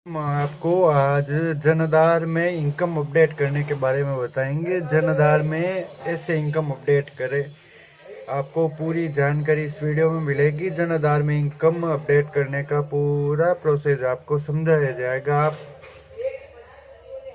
हम आपको आज जन आधार में इनकम अपडेट करने के बारे में बताएंगे। जन आधार में ऐसे इनकम अपडेट करें, आपको पूरी जानकारी इस वीडियो में मिलेगी। जन आधार में इनकम अपडेट करने का पूरा प्रोसेस आपको समझाया जाएगा। आप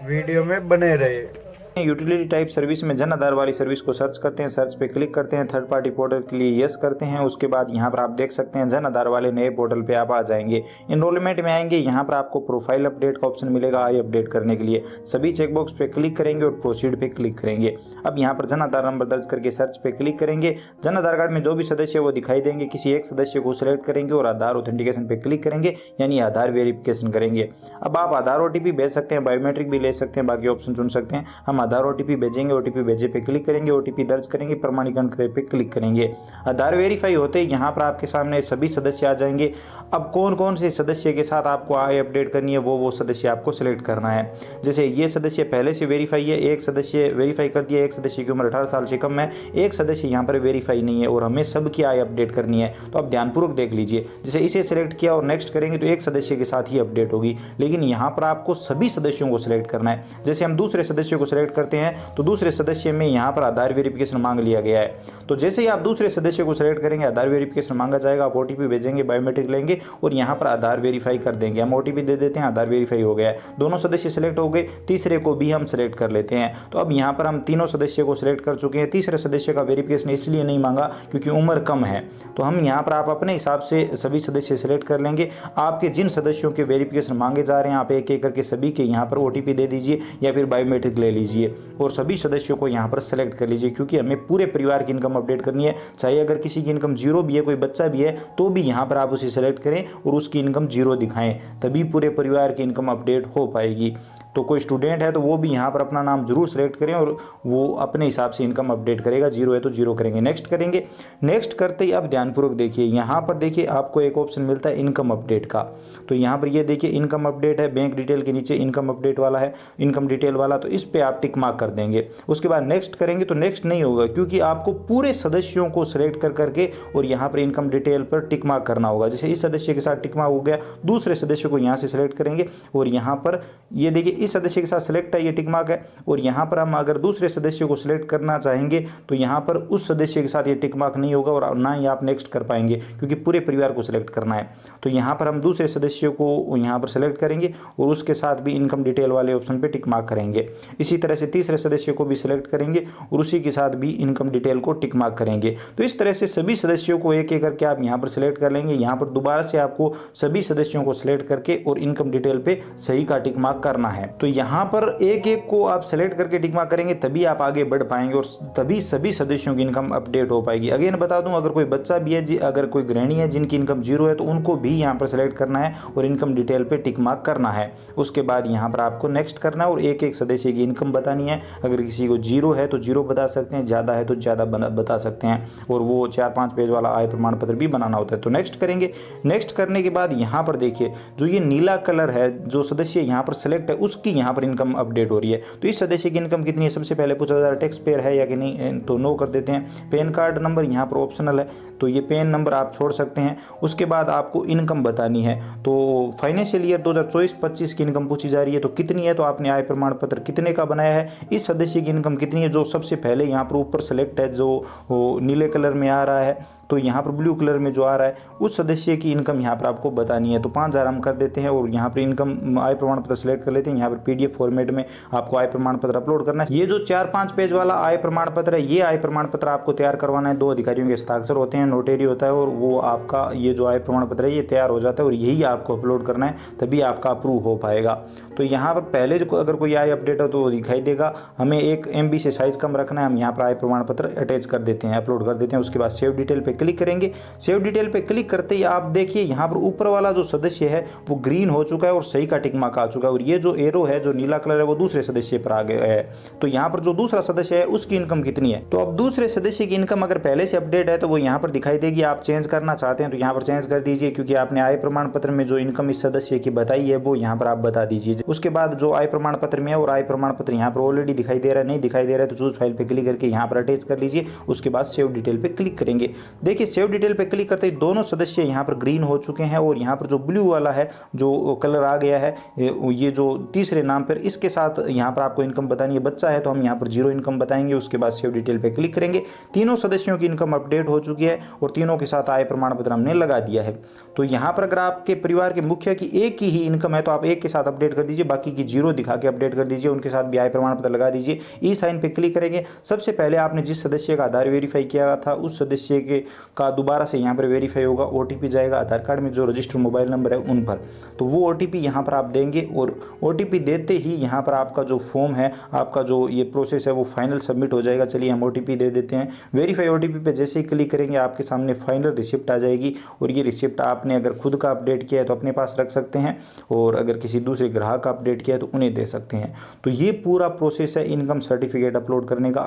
वीडियो में बने रहे। यूटिलिटी टाइप सर्विस में जन आधार वाली सर्विस को सर्च करते हैं, सर्च पे क्लिक करते हैं, थर्ड पार्टी पोर्टल के लिए यस करते हैं। उसके बाद यहाँ पर आप देख सकते हैं जन आधार वाले नए पोर्टल पे आप आ जाएंगे। इनरोलमेंट में आएंगे, यहाँ पर आपको प्रोफाइल अपडेट का ऑप्शन मिलेगा। आई अपडेट करने के लिए सभी चेकबॉक्स पे क्लिक करेंगे और प्रोसीड पे क्लिक करेंगे। अब यहाँ पर जन आधार नंबर दर्ज करके सर्च पे क्लिक करेंगे। जन आधार कार्ड में जो भी सदस्य वो दिखाई देंगे, किसी एक सदस्य को सिलेक्ट करेंगे और आधार ऑथेंटिकेशन पे क्लिक करेंगे, यानी आधार वेरिफिकेशन करेंगे। अब आप आधार ओटीपी भेज सकते हैं, बायोमेट्रिक भी ले सकते हैं, बाकी ऑप्शन चुन सकते हैं। हम आधार ओटीपी भेजेंगे, ओटीपी भेजे पे क्लिक करेंगे, ओटीपी दर्ज करेंगे, प्रमाणीकरण करे पे क्लिक करेंगे। आधार वेरीफाई होते ही यहाँ पर आपके सामने सभी सदस्य आ जाएंगे। अब कौन कौन से सदस्य के साथ आपको आई अपडेट करनी है वो सदस्य आपको सिलेक्ट करना है। जैसे ये सदस्य पहले से वेरीफाई है, एक सदस्य वेरीफाई कर दिया, एक सदस्य की उम्र 18 साल से कम है, एक सदस्य यहाँ पर वेरीफाई नहीं है और हमें सबकी आई अपडेट करनी है। तो आप ध्यानपूर्वक देख लीजिए। जैसे इसे सिलेक्ट किया और नेक्स्ट करेंगे तो एक सदस्य के साथ ही अपडेट होगी, लेकिन यहाँ पर आपको सभी सदस्यों को सिलेक्ट करना है। जैसे हम दूसरे सदस्य को सिलेक्ट करते हैं तो दूसरे सदस्य में यहाँ पर आधार वेरिफिकेशन मांग लिया गया है। तो जैसे ही आप दूसरे सदस्य को सिलेक्ट करेंगे आधार वेरिफिकेशन मांगा जाएगा, आप ओटीपी भेजेंगे, बायोमेट्रिक लेंगे और यहाँ पर आधार वेरीफाई कर देंगे। हम ओटीपी दे देते हैं, आधार वेरीफाई हो गया है। दोनों सदस्य सिलेक्ट हो गए, तीसरे को भी हम सिलेक्ट कर लेते हैं। तो अब यहाँ पर हम तीनों सदस्य को सिलेक्ट कर चुके हैं। तीसरे सदस्य का वेरिफिकेशन इसलिए नहीं मांगा क्योंकि उम्र कम है। तो हम यहाँ पर आप अपने हिसाब से सभी सदस्य सिलेक्ट कर लेंगे। आपके जिन सदस्यों के वेरिफिकेशन मांगे जा रहे हैं आप एक एक करके सभी के यहाँ पर ओटीपी दे दीजिए या फिर बायोमेट्रिक ले लीजिए और सभी सदस्यों को यहाँ पर सेलेक्ट कर लीजिए, क्योंकि हमें पूरे परिवार की इनकम अपडेट करनी है। चाहे अगर किसी की इनकम जीरो भी है, कोई बच्चा भी है, तो भी यहाँ पर आप उसे सेलेक्ट करें और उसकी इनकम जीरो दिखाएं, तभी पूरे परिवार की इनकम अपडेट हो पाएगी। तो कोई स्टूडेंट है तो वो भी यहाँ पर अपना नाम जरूर सेलेक्ट करें और वो अपने हिसाब से इनकम अपडेट करेगा। जीरो है तो जीरो करेंगे, नेक्स्ट करेंगे। नेक्स्ट करते ही अब ध्यानपूर्वक देखिए, यहाँ पर देखिए आपको एक ऑप्शन मिलता है इनकम अपडेट का। तो यहाँ पर ये देखिए इनकम अपडेट है, बैंक डिटेल के नीचे इनकम अपडेट वाला है, इनकम डिटेल वाला। तो इस पर आप टिक मार्क कर देंगे। उसके बाद नेक्स्ट करेंगे तो नेक्स्ट नहीं होगा, क्योंकि आपको पूरे सदस्यों को सिलेक्ट कर करके और यहाँ पर इनकम डिटेल पर टिक मार्क करना होगा। जैसे इस सदस्य के साथ टिक मार्क हो गया, दूसरे सदस्य को यहाँ से सिलेक्ट करेंगे और यहाँ पर ये देखिए इस सदस्य के साथ सिलेक्ट है, ये टिक मार्क है। और यहाँ पर हम अगर दूसरे सदस्य को सिलेक्ट करना चाहेंगे तो यहाँ पर उस सदस्य के साथ ये टिक मार्क नहीं होगा और ना ही आप नेक्स्ट कर पाएंगे, क्योंकि पूरे परिवार को सिलेक्ट करना है। तो यहाँ पर हम दूसरे सदस्य को यहाँ पर सिलेक्ट करेंगे और उसके साथ भी इनकम डिटेल वाले ऑप्शन पे टिक मार्क करेंगे। इसी तरह से तीसरे सदस्य को भी सिलेक्ट करेंगे और उसी के साथ भी इनकम डिटेल को टिक मार्क करेंगे। तो इस तरह से सभी सदस्यों को एक एक करके आप यहाँ पर सिलेक्ट कर लेंगे। यहाँ पर दोबारा से आपको सभी सदस्यों को सिलेक्ट करके और इनकम डिटेल पे सही का टिक मार्क करना है। तो यहाँ पर एक एक को आप सेलेक्ट करके टिक मार्क करेंगे, तभी आप आगे बढ़ पाएंगे और तभी सभी सदस्यों की इनकम अपडेट हो पाएगी। अगेन बता दूं, अगर कोई बच्चा भी है, अगर कोई गृहिणी है जिनकी इनकम जीरो है, तो उनको भी यहाँ पर सेलेक्ट करना है और इनकम डिटेल पे टिक मार्क करना है। उसके बाद यहाँ पर आपको नेक्स्ट करना है और एक एक सदस्य की इनकम बतानी है। अगर किसी को जीरो है तो जीरो बता सकते हैं, ज़्यादा है तो ज़्यादा बता सकते हैं, और वो 4-5 पेज वाला आय प्रमाण पत्र भी बनाना होता है। तो नेक्स्ट करेंगे। नेक्स्ट करने के बाद यहाँ पर देखिए जो ये नीला कलर है, जो सदस्य यहाँ पर सेलेक्ट है उसकी यहाँ पर इनकम अपडेट हो रही है। तो इस सदस्य की इनकम कितनी है, सबसे पहले पूछा जा रहा है टैक्स पेयर है या कि नहीं, तो नो कर देते हैं। पैन कार्ड नंबर यहाँ पर ऑप्शनल है, तो ये पैन नंबर आप छोड़ सकते हैं। उसके बाद आपको इनकम बतानी है। तो फाइनेंशियल ईयर 2024-25 की इनकम पूछी जा रही है, तो कितनी है, तो आपने आय प्रमाण पत्र कितने का बनाया है, इस सदस्य की इनकम कितनी है, जो सबसे पहले यहाँ पर ऊपर सेलेक्ट है, जो नीले कलर में आ रहा है, तो यहाँ पर ब्लू कलर में जो आ रहा है उस सदस्य की इनकम यहाँ पर आपको बतानी है। तो 5000 हम कर देते हैं और यहाँ पर इनकम आय प्रमाण पत्र सेलेक्ट कर लेते हैं। यहाँ पर पीडीएफ फॉर्मेट में आपको आय प्रमाण पत्र अपलोड करना है। ये जो 4-5 पेज वाला आय प्रमाण पत्र है, ये आय प्रमाण पत्र आपको तैयार करवाना है। 2 अधिकारियों के हस्ताक्षर होते हैं, नोटेरी होता है, और वो आपका ये जो आय प्रमाण पत्र है ये तैयार हो जाता है और यही आपको अपलोड करना है, तभी आपका अप्रूव हो पाएगा। तो यहाँ पर पहले जो अगर कोई आय अपडेट हो तो वो दिखाई देगा। हमें 1 MB से साइज कम रखना है, हम यहाँ पर आय प्रमाण पत्र अटैच कर देते हैं, अपलोड कर देते हैं। उसके बाद सेव डिटेल पे क्लिक करेंगे। सेव डिटेल पे क्लिक करते ही आप देखिए यहाँ पर ऊपर वाला जो सदस्य है वो ग्रीन हो चुका है और सही का टिक मार्क आ चुका है, और ये जो एरो है जो नीला कलर है वो दूसरे सदस्य पर आ गया है। तो यहाँ पर जो दूसरा सदस्य है उसकी इनकम कितनी है, तो अब दूसरे सदस्य की इनकम अगर पहले से अपडेट है तो वो यहाँ पर दिखाई देगी। आप चेंज करना चाहते हैं तो यहाँ पर चेंज कर दीजिए, क्योंकि आपने आय प्रमाण पत्र में जो इनकम इस सदस्य की बताई है वो यहाँ पर आप बता दीजिए। उसके बाद जो आय प्रमाण पत्र में है और आय प्रमाण पत्र यहाँ पर ऑलरेडी दिखाई दे रहा है, नहीं दिखाई दे रहा है तो चूज फाइल पे क्लिक करके यहाँ पर अटैच कर लीजिए। उसके बाद सेव डिटेल पे क्लिक करेंगे। देखिए सेव डिटेल पे क्लिक करते ही दोनों सदस्य यहाँ पर ग्रीन हो चुके हैं और यहाँ पर जो ब्लू वाला है जो कलर आ गया है ये जो तीसरे नाम पर, इसके साथ यहाँ पर आपको इनकम बतानी है। बच्चा है तो हम यहाँ पर 0 इनकम बताएंगे। उसके बाद सेव डिटेल पे क्लिक करेंगे। तीनों सदस्यों की इनकम अपडेट हो चुकी है और तीनों के साथ आय प्रमाण पत्र हमने लगा दिया है। तो यहाँ पर अगर आपके परिवार के मुखिया की एक की ही इनकम है तो आप एक के साथ अपडेट कर दीजिए, बाकी की 0 दिखा के अपडेट कर दीजिए, उनके साथ भी आय प्रमाण पत्र लगा दीजिए। ई साइन पे क्लिक करेंगे। सबसे पहले आपने जिस सदस्य का आधार वेरीफाई किया था उस सदस्य के का दोबारा से यहाँ पर वेरीफाई होगा। ओटीपी जाएगा आधार कार्ड में जो रजिस्टर्ड मोबाइल नंबर है उन पर, तो वो ओटीपी यहाँ पर आप देंगे और ओटीपी देते ही यहाँ पर आपका जो फॉर्म है, आपका जो ये प्रोसेस है वो फाइनल सबमिट हो जाएगा। चलिए हम ओटीपी दे देते हैं। वेरीफाई ओटीपी पे जैसे ही क्लिक करेंगे आपके सामने फाइनल रिसिप्ट आ जाएगी और ये रिसिप्ट आपने अगर खुद का अपडेट किया है तो अपने पास रख सकते हैं और अगर किसी दूसरे ग्राहक का अपडेट किया है तो उन्हें दे सकते हैं। तो ये पूरा प्रोसेस है इनकम सर्टिफिकेट अपलोड करने का।